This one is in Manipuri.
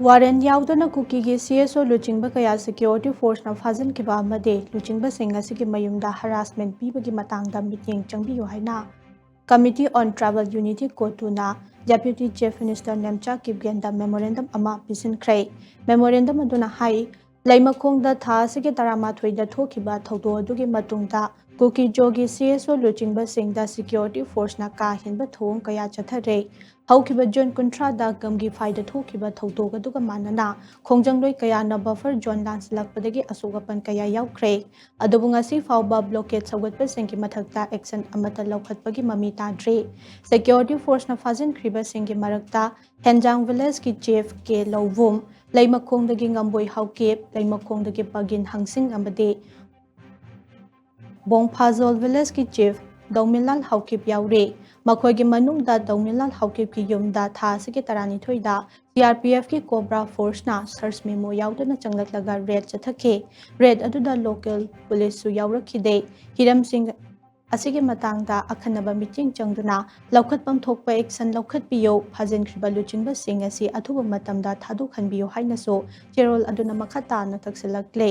Warren yaudana kuki gi CSO luchingba kaya security force na fazan kiba amade luchingba singa sigi mayumda harassment pibagi matangda meeting changbiyo haina Committee on Tribal Unity CoTU na Deputy Chief Minister Nemcha Kipgenda memorandum ama PISHINKHRE memorandum aduna hai laimakongda tha sigi taramathoi thokiba thodo adugi matungda kuki jogi CSO luchingba singda security force na ka hinba thong kaya chathare haukiba June kuntra da gamgi faida thokiba thodo aduga manana khonjangloi kaya na buffer zone lanslakpadagi asugapan kaya yaukre adubunga si fauba blockade sagatpa singki mathakta action amata laukhatpagi mami tadre security force na fazin kriba singki marakta Henjang village ki chief ke lovum laimakongdagi ngamboi haukip laimakongdagi pagin hangsing amade Bongphazol village ki chief Daumilal haukip yaure makhoigi manungda Daumilal haukip ki yumda tha sigi tarani thoida CRPF ki Cobra force na search memo yaudana changlaklaga raid chathake raid aduda local police su yaurakhide hiram singh asigi matangda akhanaba meeting changduna laukhatpam thokpa action laukhatpiyo phajenkhriba luchingba sing asi athuba matamda thadu khanbiyo hainaso cherol aduna makhata na taksilakle